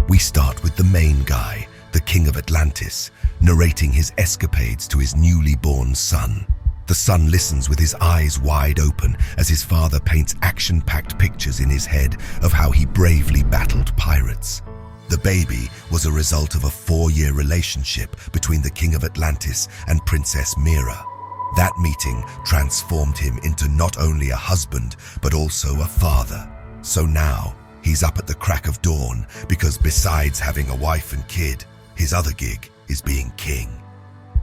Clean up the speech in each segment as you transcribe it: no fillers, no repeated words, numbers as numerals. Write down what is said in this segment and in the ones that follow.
We start with the main guy, the King of Atlantis, narrating his escapades to his newly born son. The son listens with his eyes wide open as his father paints action-packed pictures in his head of how he bravely battled pirates. The baby was a result of a 4-year relationship between the King of Atlantis and Princess Mira. That meeting transformed him into not only a husband, but also a father. So now, he's up at the crack of dawn because besides having a wife and kid, his other gig is being king.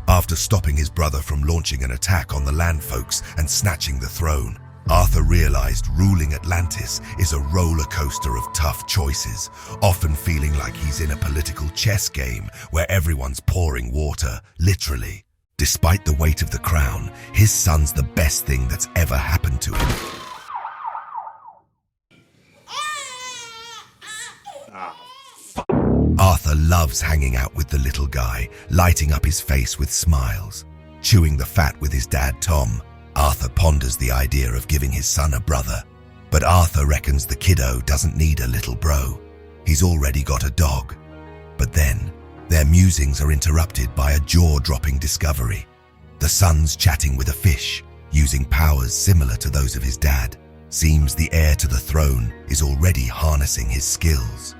After stopping his brother from launching an attack on the land folks and snatching the throne, Arthur realized ruling Atlantis is a roller coaster of tough choices, often feeling like he's in a political chess game where everyone's pouring water, literally. Despite the weight of the crown, his son's the best thing that's ever happened to him. Arthur loves hanging out with the little guy, lighting up his face with smiles. Chewing the fat with his dad Tom, Arthur ponders the idea of giving his son a brother. But Arthur reckons the kiddo doesn't need a little bro. He's already got a dog. But then, their musings are interrupted by a jaw-dropping discovery. The son's chatting with a fish, using powers similar to those of his dad. Seems the heir to the throne is already harnessing his skills.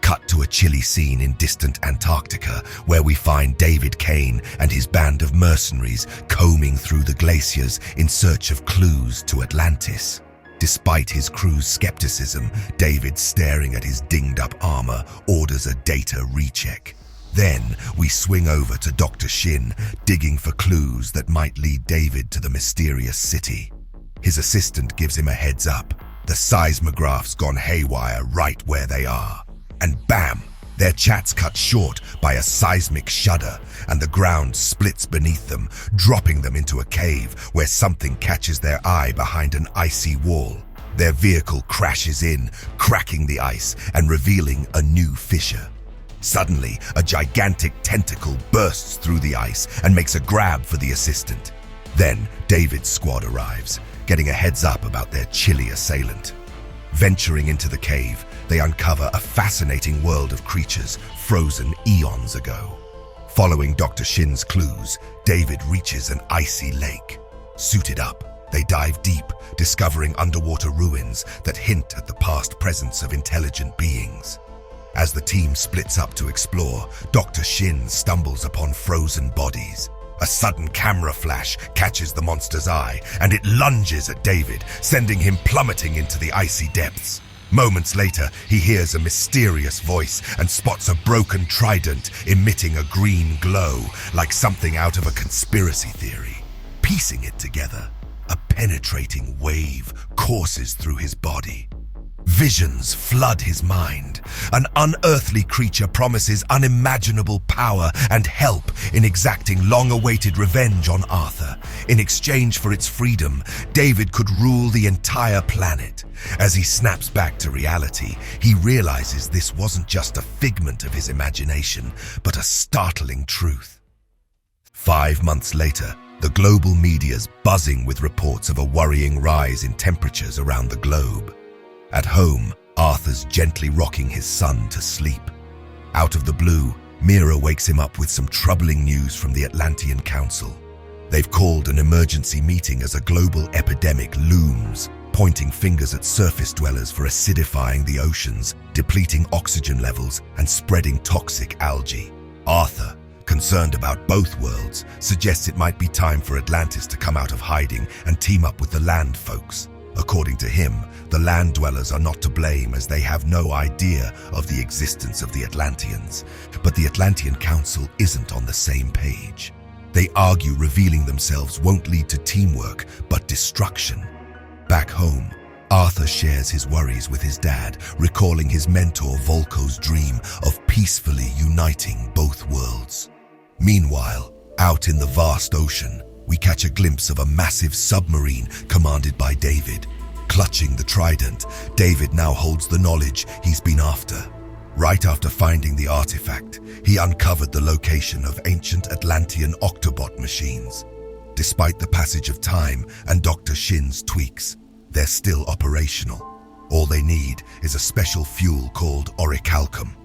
Cut to a chilly scene in distant Antarctica where we find David Kane and his band of mercenaries combing through the glaciers in search of clues to Atlantis. Despite his crew's skepticism, David, staring at his dinged-up armor, orders a data recheck. Then we swing over to Dr. Shin, digging for clues that might lead David to the mysterious city. His assistant gives him a heads up. The seismograph's gone haywire right where they are. And bam! Their chat's cut short by a seismic shudder, and the ground splits beneath them, dropping them into a cave where something catches their eye behind an icy wall. Their vehicle crashes in, cracking the ice and revealing a new fissure. Suddenly, a gigantic tentacle bursts through the ice and makes a grab for the assistant. Then, David's squad arrives, getting a heads up about their chilly assailant. Venturing into the cave, they uncover a fascinating world of creatures frozen eons ago. Following Dr. Shin's clues, David reaches an icy lake. Suited up, they dive deep, discovering underwater ruins that hint at the past presence of intelligent beings. As the team splits up to explore, Dr. Shin stumbles upon frozen bodies. A sudden camera flash catches the monster's eye, and it lunges at David, sending him plummeting into the icy depths. Moments later, he hears a mysterious voice and spots a broken trident emitting a green glow, like something out of a conspiracy theory. Piecing it together, a penetrating wave courses through his body. Visions flood his mind. An unearthly creature promises unimaginable power and help in exacting long-awaited revenge on Arthur. In exchange for its freedom, David could rule the entire planet. As he snaps back to reality, he realizes this wasn't just a figment of his imagination, but a startling truth. 5 months later, the global media's buzzing with reports of a worrying rise in temperatures around the globe. At home, Arthur's gently rocking his son to sleep. Out of the blue, Mira wakes him up with some troubling news from the Atlantean Council. They've called an emergency meeting as a global epidemic looms, pointing fingers at surface dwellers for acidifying the oceans, depleting oxygen levels, and spreading toxic algae. Arthur, concerned about both worlds, suggests it might be time for Atlantis to come out of hiding and team up with the land folks. According to him, the land dwellers are not to blame as they have no idea of the existence of the Atlanteans. But the Atlantean Council isn't on the same page. They argue revealing themselves won't lead to teamwork, but destruction. Back home, Arthur shares his worries with his dad, recalling his mentor Volko's dream of peacefully uniting both worlds. Meanwhile, out in the vast ocean, we catch a glimpse of a massive submarine commanded by David. Clutching the trident, David now holds the knowledge he's been after. Right after finding the artifact, he uncovered the location of ancient Atlantean Octobot machines. Despite the passage of time and Dr. Shin's tweaks, they're still operational. All they need is a special fuel called Orichalcum.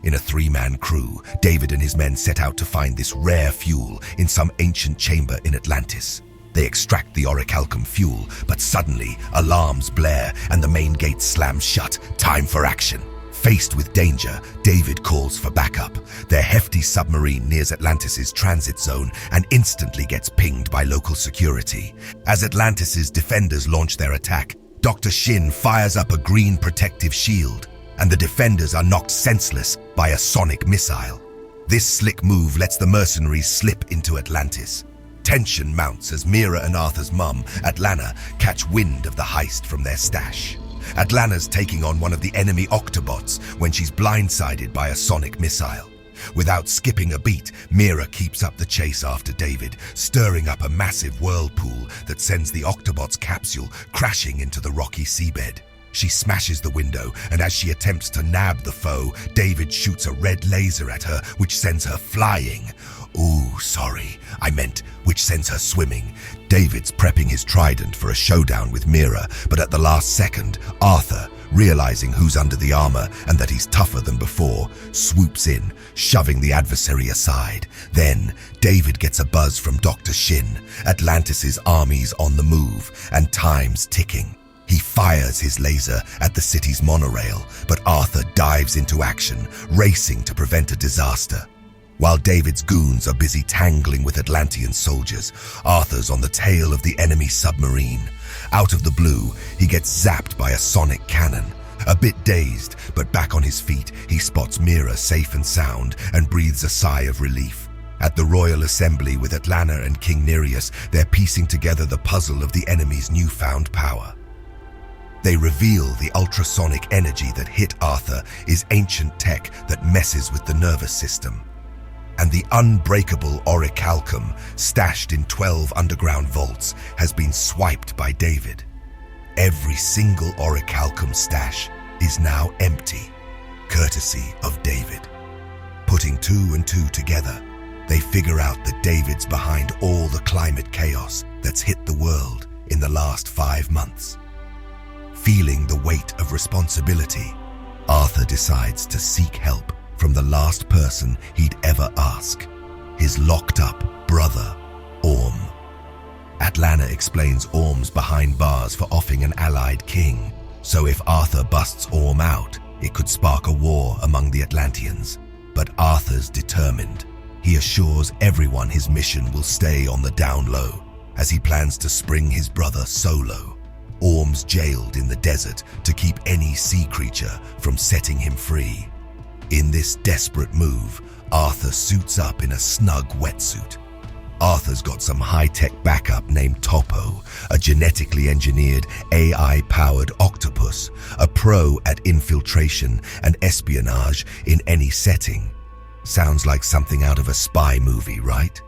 In a three-man crew, David and his men set out to find this rare fuel in some ancient chamber in Atlantis. They extract the Orichalcum fuel, but suddenly alarms blare and the main gate slams shut. Time for action. Faced with danger, David calls for backup. Their hefty submarine nears Atlantis' transit zone and instantly gets pinged by local security. As Atlantis' defenders launch their attack, Dr. Shin fires up a green protective shield, and the defenders are knocked senseless by a sonic missile. This slick move lets the mercenaries slip into Atlantis. Tension mounts as Mira and Arthur's mum, Atlana, catch wind of the heist from their stash. Atlana's taking on one of the enemy Octobots when she's blindsided by a sonic missile. Without skipping a beat, Mira keeps up the chase after David, stirring up a massive whirlpool that sends the Octobot's capsule crashing into the rocky seabed. She smashes the window, and as she attempts to nab the foe, David shoots a red laser at her, which sends her flying. Ooh, sorry, I meant which sends her swimming. David's prepping his trident for a showdown with Mira, but at the last second, Arthur, realizing who's under the armor and that he's tougher than before, swoops in, shoving the adversary aside. Then, David gets a buzz from Dr. Shin. Atlantis' army's on the move, and time's ticking. He fires his laser at the city's monorail, but Arthur dives into action, racing to prevent a disaster. While David's goons are busy tangling with Atlantean soldiers, Arthur's on the tail of the enemy submarine. Out of the blue, he gets zapped by a sonic cannon. A bit dazed, but back on his feet, he spots Mira safe and sound and breathes a sigh of relief. At the Royal Assembly with Atlana and King Nereus, they're piecing together the puzzle of the enemy's newfound power. They reveal the ultrasonic energy that hit Arthur is ancient tech that messes with the nervous system. And the unbreakable Orichalcum, stashed in 12 underground vaults, has been swiped by David. Every single Orichalcum stash is now empty, courtesy of David. Putting two and two together, they figure out that David's behind all the climate chaos that's hit the world in the last 5 months. Feeling the weight of responsibility, Arthur decides to seek help from the last person he'd ever ask, his locked-up brother, Orm. Atlana explains Orm's behind bars for offing an allied king, so if Arthur busts Orm out, it could spark a war among the Atlanteans. But Arthur's determined. He assures everyone his mission will stay on the down low, as he plans to spring his brother solo. Orm's jailed in the desert to keep any sea creature from setting him free. In this desperate move, Arthur suits up in a snug wetsuit. Arthur's got some high-tech backup named Topo, a genetically engineered AI-powered octopus, a pro at infiltration and espionage in any setting. Sounds like something out of a spy movie, right?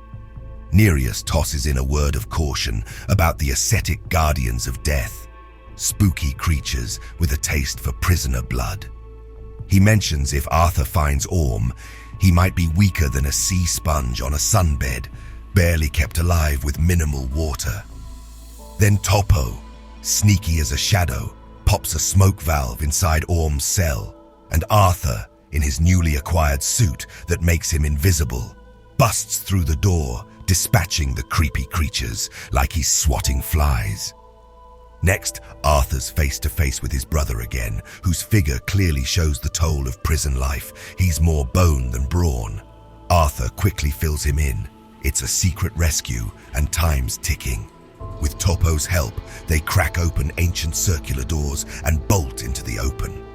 Nereus tosses in a word of caution about the ascetic guardians of death, spooky creatures with a taste for prisoner blood. He mentions if Arthur finds Orm, he might be weaker than a sea sponge on a sunbed, barely kept alive with minimal water. Then Topo, sneaky as a shadow, pops a smoke valve inside Orm's cell, and Arthur, in his newly acquired suit that makes him invisible, busts through the door, dispatching the creepy creatures like he's swatting flies. Next, Arthur's face-to-face with his brother again, whose figure clearly shows the toll of prison life. He's more bone than brawn. Arthur quickly fills him in. It's a secret rescue, and time's ticking. With Topo's help, they crack open ancient circular doors and bolt into the open.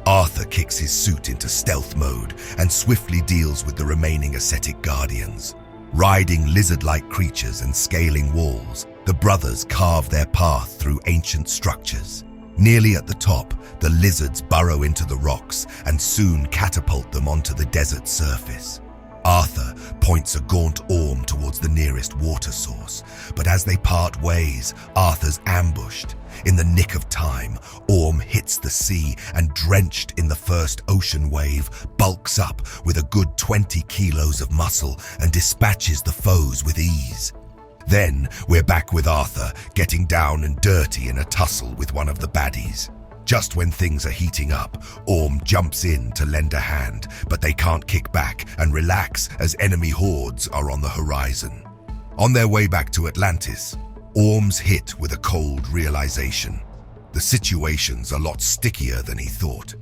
Arthur kicks his suit into stealth mode and swiftly deals with the remaining ascetic guardians. Riding lizard-like creatures and scaling walls, the brothers carve their path through ancient structures. Nearly at the top, the lizards burrow into the rocks and soon catapult them onto the desert surface. Arthur points a gaunt Orm towards the nearest water source, but as they part ways, Arthur's ambushed. In the nick of time, Orm hits the sea and, drenched in the first ocean wave, bulks up with a good 20 kilos of muscle and dispatches the foes with ease. Then we're back with Arthur, getting down and dirty in a tussle with one of the baddies. Just when things are heating up, Orm jumps in to lend a hand, but they can't kick back and relax as enemy hordes are on the horizon. On their way back to Atlantis, Orm's hit with a cold realization. The situation's a lot stickier than he thought.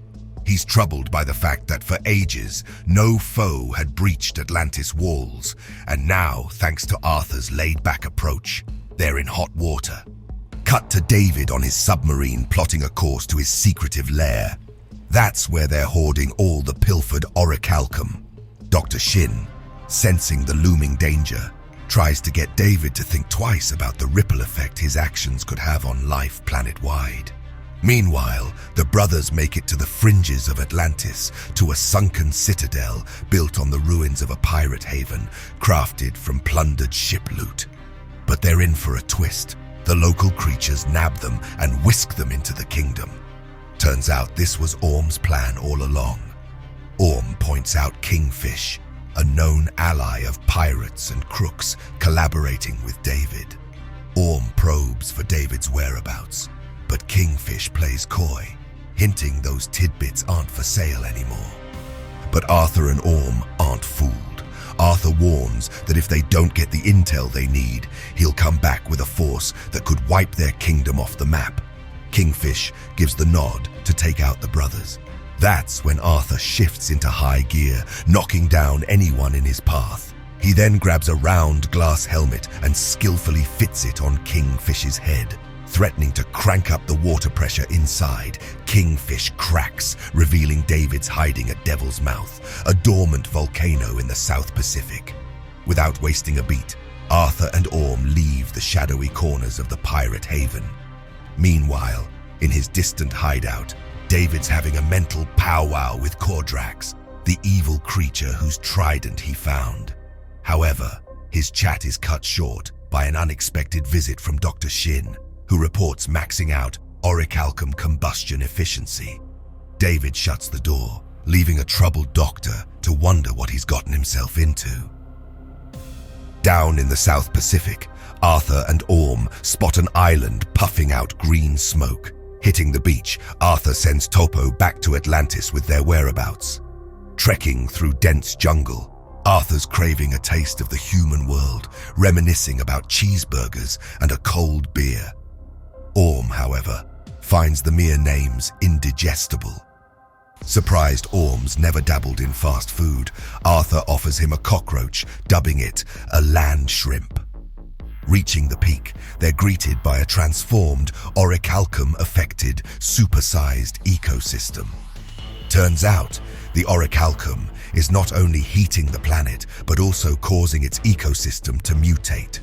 He's troubled by the fact that for ages, no foe had breached Atlantis' walls, and now, thanks to Arthur's laid-back approach, they're in hot water. Cut to David on his submarine plotting a course to his secretive lair. That's where they're hoarding all the pilfered Orichalcum. Dr. Shin, sensing the looming danger, tries to get David to think twice about the ripple effect his actions could have on life planet-wide. Meanwhile, the brothers make it to the fringes of Atlantis, to a sunken citadel built on the ruins of a pirate haven, crafted from plundered ship loot. But they're in for a twist. The local creatures nab them and whisk them into the kingdom. Turns out this was Orm's plan all along. Orm points out Kingfish, a known ally of pirates and crooks collaborating with David. Orm probes for David's whereabouts, but Kingfish plays coy, hinting those tidbits aren't for sale anymore. But Arthur and Orm aren't fooled. Arthur warns that if they don't get the intel they need, he'll come back with a force that could wipe their kingdom off the map. Kingfish gives the nod to take out the brothers. That's when Arthur shifts into high gear, knocking down anyone in his path. He then grabs a round glass helmet and skillfully fits it on Kingfish's head. Threatening to crank up the water pressure inside, Kingfish cracks, revealing David's hiding at Devil's Mouth, a dormant volcano in the South Pacific. Without wasting a beat, Arthur and Orm leave the shadowy corners of the pirate haven. Meanwhile, in his distant hideout, David's having a mental powwow with Kordrax, the evil creature whose trident he found. However, his chat is cut short by an unexpected visit from Dr. Shin, who reports maxing out Orichalcum combustion efficiency. David shuts the door, leaving a troubled doctor to wonder what he's gotten himself into. Down in the South Pacific, Arthur and Orm spot an island puffing out green smoke. Hitting the beach, Arthur sends Topo back to Atlantis with their whereabouts. Trekking through dense jungle, Arthur's craving a taste of the human world, reminiscing about cheeseburgers and a cold beer. Orm, however, finds the mere names indigestible. Surprised Orm's never dabbled in fast food, Arthur offers him a cockroach, dubbing it a land shrimp. Reaching the peak, they're greeted by a transformed, Orichalcum-affected, supersized ecosystem. Turns out, the Orichalcum is not only heating the planet, but also causing its ecosystem to mutate.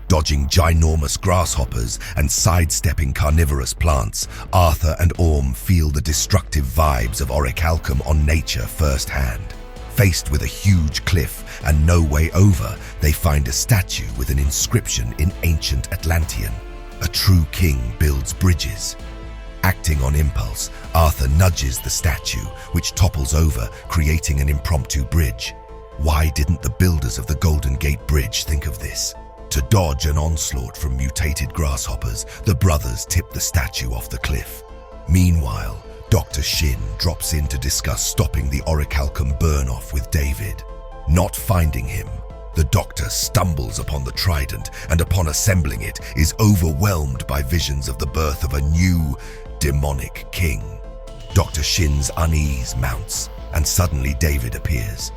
Dodging ginormous grasshoppers and sidestepping carnivorous plants, Arthur and Orm feel the destructive vibes of Orichalcum on nature firsthand. Faced with a huge cliff and no way over, they find a statue with an inscription in ancient Atlantean. A true king builds bridges. Acting on impulse, Arthur nudges the statue, which topples over, creating an impromptu bridge. Why didn't the builders of the Golden Gate Bridge think of this? To dodge an onslaught from mutated grasshoppers, the brothers tip the statue off the cliff. Meanwhile, Dr. Shin drops in to discuss stopping the Orichalcum burn-off with David. Not finding him, the doctor stumbles upon the trident and upon assembling it is overwhelmed by visions of the birth of a new, demonic king. Dr. Shin's unease mounts, and suddenly David appears.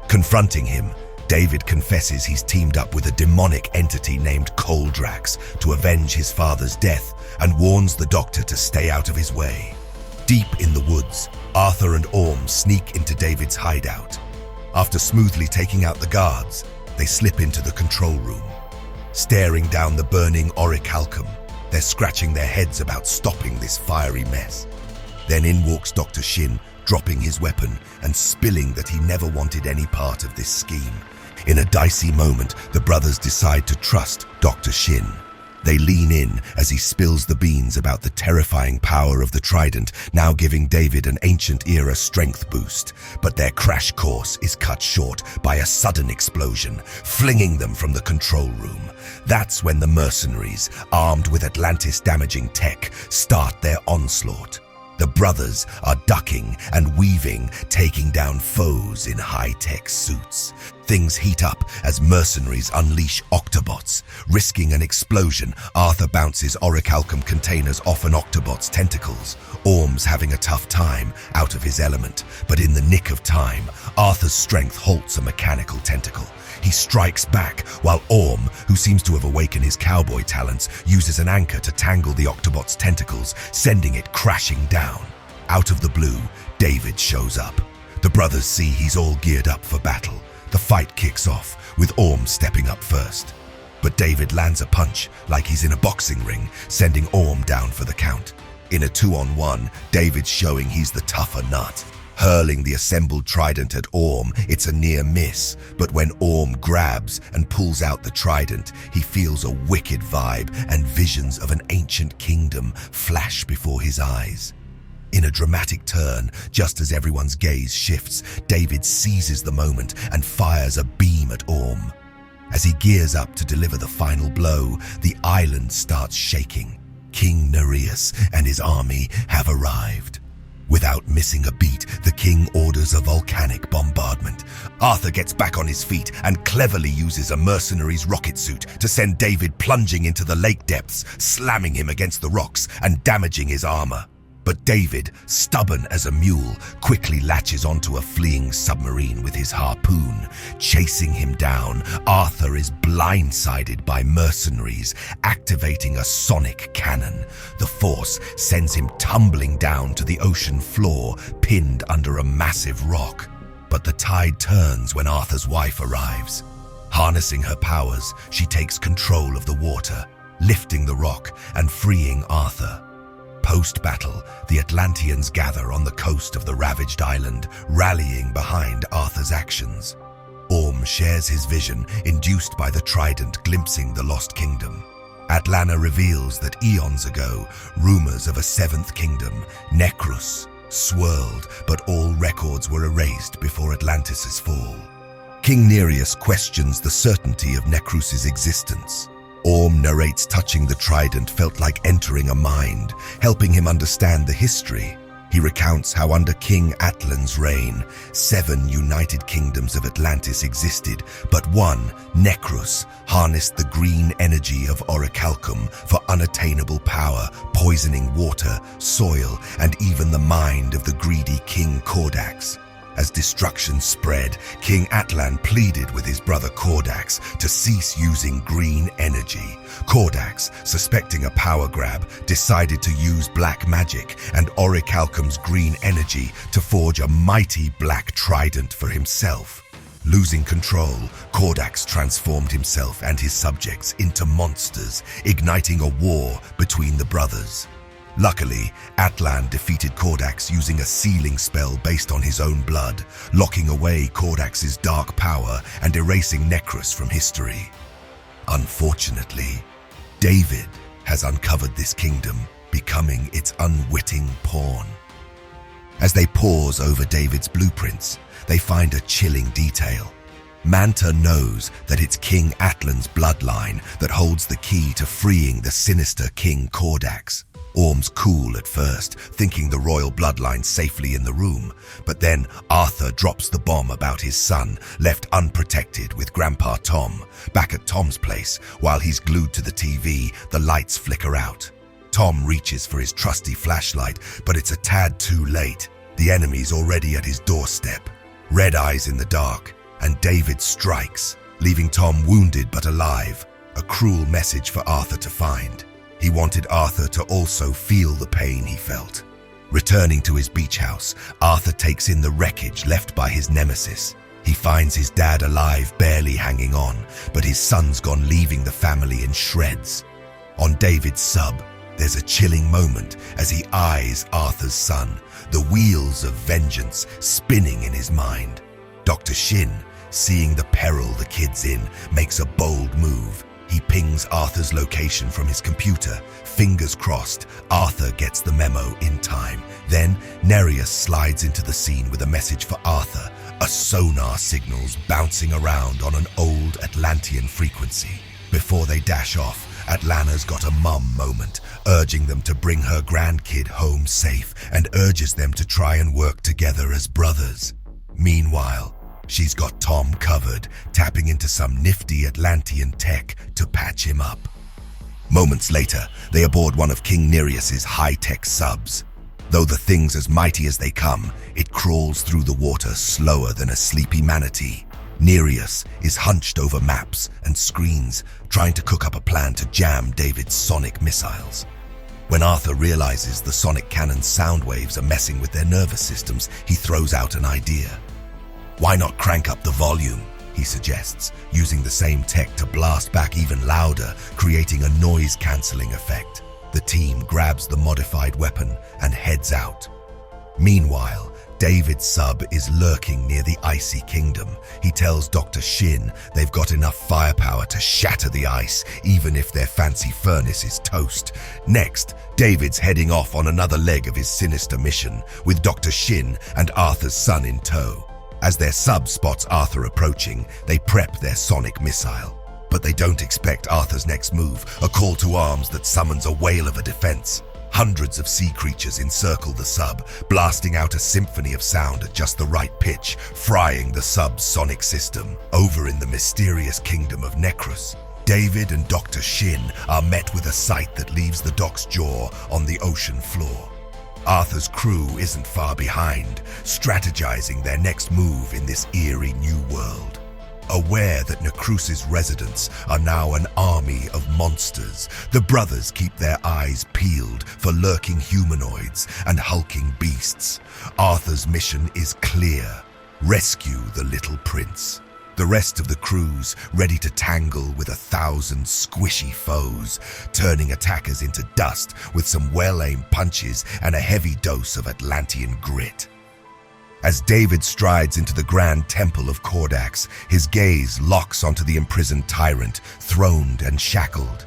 Confronting him, David confesses he's teamed up with a demonic entity named Kordrax to avenge his father's death and warns the doctor to stay out of his way. Deep in the woods, Arthur and Orm sneak into David's hideout. After smoothly taking out the guards, they slip into the control room. Staring down the burning Orichalcum, they're scratching their heads about stopping this fiery mess. Then in walks Dr. Shin, dropping his weapon and spilling that he never wanted any part of this scheme. In a dicey moment, the brothers decide to trust Dr. Shin. They lean in as he spills the beans about the terrifying power of the trident, now giving David an ancient-era strength boost. But their crash course is cut short by a sudden explosion, flinging them from the control room. That's when the mercenaries, armed with Atlantis-damaging tech, start their onslaught. The brothers are ducking and weaving, taking down foes in high-tech suits. Things heat up as mercenaries unleash Octobots. Risking an explosion, Arthur bounces Orichalcum containers off an Octobot's tentacles. Orm's having a tough time, out of his element, but in the nick of time, Arthur's strength halts a mechanical tentacle. He strikes back, while Orm, who seems to have awakened his cowboy talents, uses an anchor to tangle the Octobot's tentacles, sending it crashing down. Out of the blue, David shows up. The brothers see he's all geared up for battle. The fight kicks off, with Orm stepping up first. But David lands a punch, like he's in a boxing ring, sending Orm down for the count. In a 2-on-1, David's showing he's the tougher nut. Hurling the assembled trident at Orm, it's a near miss, but when Orm grabs and pulls out the trident, he feels a wicked vibe and visions of an ancient kingdom flash before his eyes. In a dramatic turn, just as everyone's gaze shifts, David seizes the moment and fires a beam at Orm. As he gears up to deliver the final blow, the island starts shaking. King Necrus and his army have arrived. Without missing a beat, the king orders a volcanic bombardment. Arthur gets back on his feet and cleverly uses a mercenary's rocket suit to send David plunging into the lake depths, slamming him against the rocks and damaging his armor. But David, stubborn as a mule, quickly latches onto a fleeing submarine with his harpoon. Chasing him down, Arthur is blindsided by mercenaries, activating a sonic cannon. The force sends him tumbling down to the ocean floor, pinned under a massive rock. But the tide turns when Arthur's wife arrives. Harnessing her powers, she takes control of the water, lifting the rock and freeing Arthur. Post-battle, the Atlanteans gather on the coast of the ravaged island, rallying behind Arthur's actions. Orm shares his vision, induced by the trident glimpsing the lost kingdom. Atlanna reveals that eons ago, rumors of a seventh kingdom, Necrus, swirled, but all records were erased before Atlantis' fall. King Necrus questions the certainty of Necrus' existence. Orm narrates touching the trident felt like entering a mind, helping him understand the history. He recounts how under King Atlan's reign, 7 united kingdoms of Atlantis existed, but one, Necrus, harnessed the green energy of Orichalcum for unattainable power, poisoning water, soil, and even the mind of the greedy King Kordax. As destruction spread, King Atlan pleaded with his brother Kordax to cease using green energy. Kordax, suspecting a power grab, decided to use black magic and Orichalcum's green energy to forge a mighty black trident for himself. Losing control, Kordax transformed himself and his subjects into monsters, igniting a war between the brothers. Luckily, Atlan defeated Kordax using a sealing spell based on his own blood, locking away Kordax's dark power and erasing Necrus from history. Unfortunately, David has uncovered this kingdom, becoming its unwitting pawn. As they pause over David's blueprints, they find a chilling detail. Manta knows that it's King Atlan's bloodline that holds the key to freeing the sinister King Kordax. Orm's cool at first, thinking the royal bloodline's safely in the room, but then Arthur drops the bomb about his son, left unprotected with Grandpa Tom. Back at Tom's place, while he's glued to the TV, the lights flicker out. Tom reaches for his trusty flashlight, but it's a tad too late. The enemy's already at his doorstep. Red eyes in the dark, and David strikes, leaving Tom wounded but alive. A cruel message for Arthur to find. He wanted Arthur to also feel the pain he felt. Returning to his beach house, Arthur takes in the wreckage left by his nemesis. He finds his dad alive, barely hanging on, but his son's gone, leaving the family in shreds. On David's sub, there's a chilling moment as he eyes Arthur's son, the wheels of vengeance spinning in his mind. Dr. Shin, seeing the peril the kid's in, makes a bold move. He pings Arthur's location from his computer. Fingers crossed, Arthur gets the memo in time. Then, Necrus slides into the scene with a message for Arthur, a sonar signals bouncing around on an old Atlantean frequency. Before they dash off, Atlanna's got a mum moment, urging them to bring her grandkid home safe and urges them to try and work together as brothers. Meanwhile, she's got Tom covered, tapping into some nifty Atlantean tech to patch him up. Moments later, they aboard one of King Nereus's high-tech subs. Though the thing's as mighty as they come, it crawls through the water slower than a sleepy manatee. Nereus is hunched over maps and screens, trying to cook up a plan to jam David's sonic missiles. When Arthur realizes the sonic cannon's sound waves are messing with their nervous systems, he throws out an idea. Why not crank up the volume, he suggests, using the same tech to blast back even louder, creating a noise-cancelling effect. The team grabs the modified weapon and heads out. Meanwhile, David's sub is lurking near the icy kingdom. He tells Dr. Shin they've got enough firepower to shatter the ice, even if their fancy furnace is toast. Next, David's heading off on another leg of his sinister mission, with Dr. Shin and Arthur's son in tow. As their sub spots Arthur approaching, they prep their sonic missile. But they don't expect Arthur's next move, a call to arms that summons a whale of a defense. Hundreds of sea creatures encircle the sub, blasting out a symphony of sound at just the right pitch, frying the sub's sonic system. Over in the mysterious kingdom of Necrus, David and Dr. Shin are met with a sight that leaves the dock's jaw on the ocean floor. Arthur's crew isn't far behind, strategizing their next move in this eerie new world. Aware that Necrus's residents are now an army of monsters, the brothers keep their eyes peeled for lurking humanoids and hulking beasts. Arthur's mission is clear: rescue the little prince. The rest of the crew's ready to tangle with 1,000 squishy foes, turning attackers into dust with some well-aimed punches and a heavy dose of Atlantean grit. As David strides into the grand temple of Kordax, his gaze locks onto the imprisoned tyrant, throned and shackled.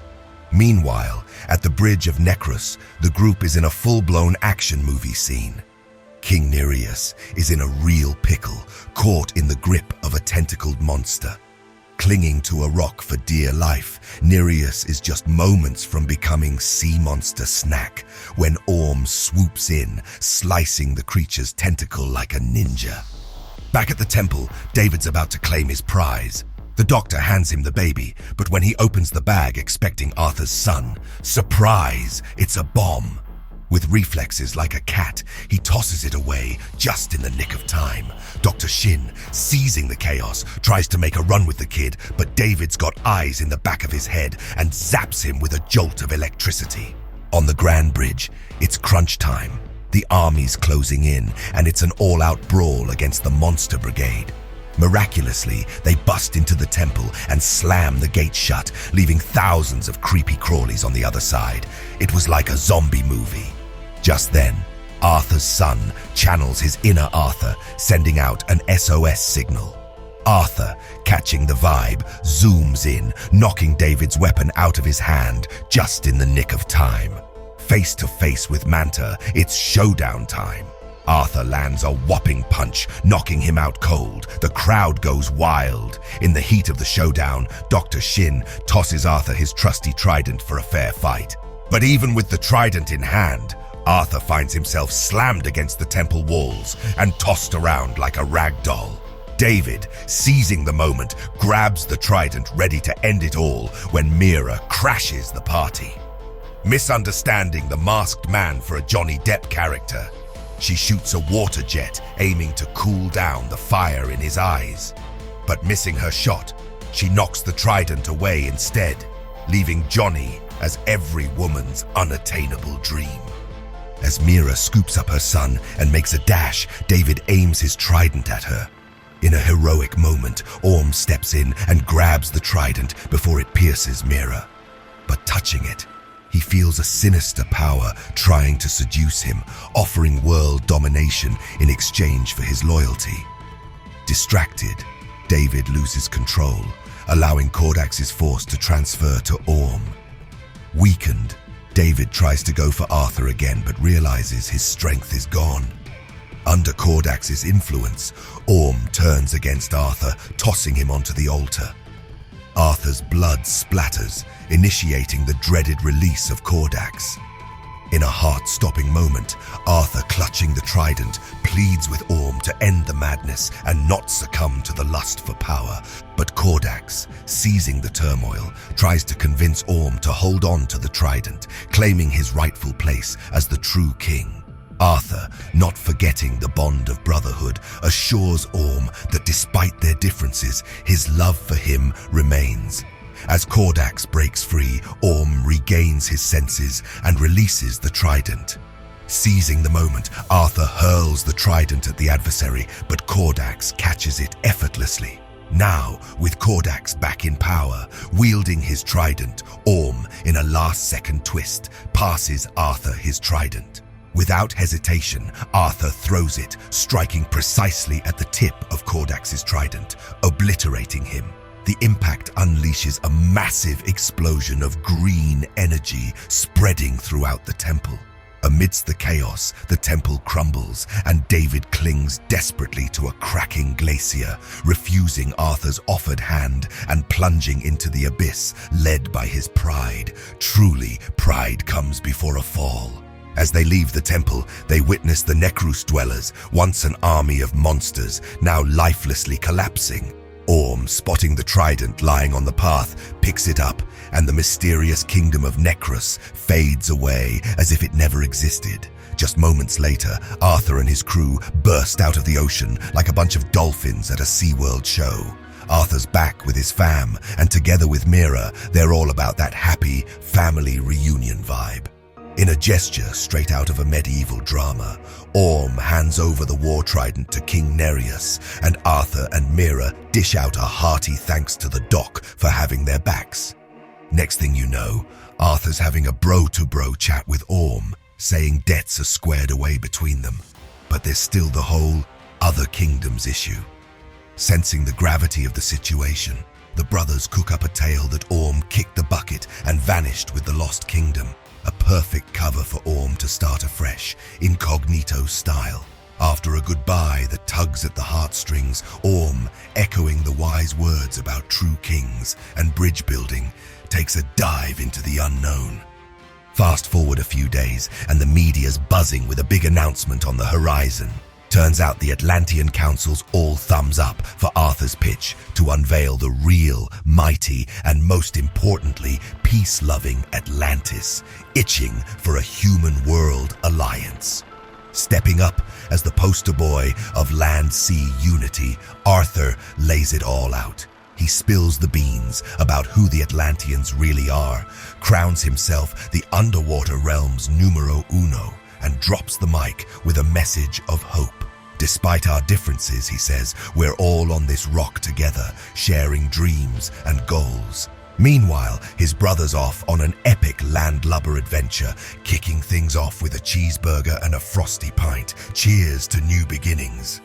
Meanwhile, at the bridge of Necrus, the group is in a full-blown action movie scene. King Nereus is in a real pickle, caught in the grip of a tentacled monster. Clinging to a rock for dear life, Nereus is just moments from becoming sea monster snack when Orm swoops in, slicing the creature's tentacle like a ninja. Back at the temple, David's about to claim his prize. The doctor hands him the baby, but when he opens the bag expecting Arthur's son, surprise, it's a bomb. With reflexes like a cat, he tosses it away just in the nick of time. Dr. Shin, seizing the chaos, tries to make a run with the kid, but David's got eyes in the back of his head and zaps him with a jolt of electricity. On the Grand Bridge, it's crunch time. The army's closing in, and it's an all-out brawl against the Monster Brigade. Miraculously, they bust into the temple and slam the gate shut, leaving thousands of creepy crawlies on the other side. It was like a zombie movie. Just then, Arthur's son channels his inner Arthur, sending out an SOS signal. Arthur, catching the vibe, zooms in, knocking David's weapon out of his hand just in the nick of time. Face to face with Manta, it's showdown time. Arthur lands a whopping punch, knocking him out cold. The crowd goes wild. In the heat of the showdown, Dr. Shin tosses Arthur his trusty trident for a fair fight. But even with the trident in hand, Arthur finds himself slammed against the temple walls and tossed around like a rag doll. David, seizing the moment, grabs the trident ready to end it all when Mira crashes the party. Misunderstanding the masked man for a Johnny Depp character, she shoots a water jet aiming to cool down the fire in his eyes. But missing her shot, she knocks the trident away instead, leaving Johnny as every woman's unattainable dream. As Mira scoops up her son and makes a dash, David aims his trident at her. In a heroic moment, Orm steps in and grabs the trident before it pierces Mira. But touching it, he feels a sinister power trying to seduce him, offering world domination in exchange for his loyalty. Distracted, David loses control, allowing Kordax's force to transfer to Orm. Weakened, David tries to go for Arthur again but realizes his strength is gone. Under Kordax's influence, Orm turns against Arthur, tossing him onto the altar. Arthur's blood splatters, initiating the dreaded release of Cordax. In a heart-stopping moment, Arthur, clutching the trident, pleads with Orm to end the madness and not succumb to the lust for power. But Cordax, seizing the turmoil, tries to convince Orm to hold on to the trident, claiming his rightful place as the true king. Arthur, not forgetting the bond of brotherhood, assures Orm that despite their differences, his love for him remains. As Cordax breaks free, Orm regains his senses and releases the trident. Seizing the moment, Arthur hurls the trident at the adversary, but Cordax catches it effortlessly. Now, with Cordax back in power, wielding his trident, Orm, in a last-second twist, passes Arthur his trident. Without hesitation, Arthur throws it, striking precisely at the tip of Cordax's trident, obliterating him. The impact unleashes a massive explosion of green energy spreading throughout the temple. Amidst the chaos, the temple crumbles, and David clings desperately to a cracking glacier, refusing Arthur's offered hand and plunging into the abyss, led by his pride. Truly, pride comes before a fall. As they leave the temple, they witness the Necrus dwellers, once an army of monsters, now lifelessly collapsing. Orm, spotting the trident lying on the path, picks it up, and the mysterious kingdom of Necrus fades away as if it never existed. Just moments later, Arthur and his crew burst out of the ocean like a bunch of dolphins at a SeaWorld show. Arthur's back with his fam, and together with Mira, they're all about that happy family reunion vibe. In a gesture straight out of a medieval drama, Orm hands over the war trident to King Nereus, and Arthur and Mira dish out a hearty thanks to the doc for having their backs. Next thing you know, Arthur's having a bro-to-bro chat with Orm, saying debts are squared away between them. But there's still the whole other kingdoms issue. Sensing the gravity of the situation, the brothers cook up a tale that Orm kicked the bucket and vanished with the lost kingdom. A perfect cover for Orm to start afresh, incognito style. After a goodbye that tugs at the heartstrings, Orm, echoing the wise words about true kings and bridge building, takes a dive into the unknown. Fast forward a few days, and the media's buzzing with a big announcement on the horizon. Turns out the Atlantean Council's all thumbs up for Arthur's pitch to unveil the real, mighty, and most importantly, peace-loving Atlantis, itching for a human-world alliance. Stepping up as the poster boy of land-sea unity, Arthur lays it all out. He spills the beans about who the Atlanteans really are, crowns himself the underwater realm's numero uno, and drops the mic with a message of hope. Despite our differences, he says, we're all on this rock together, sharing dreams and goals. Meanwhile, his brother's off on an epic landlubber adventure, kicking things off with a cheeseburger and a frosty pint. Cheers to new beginnings.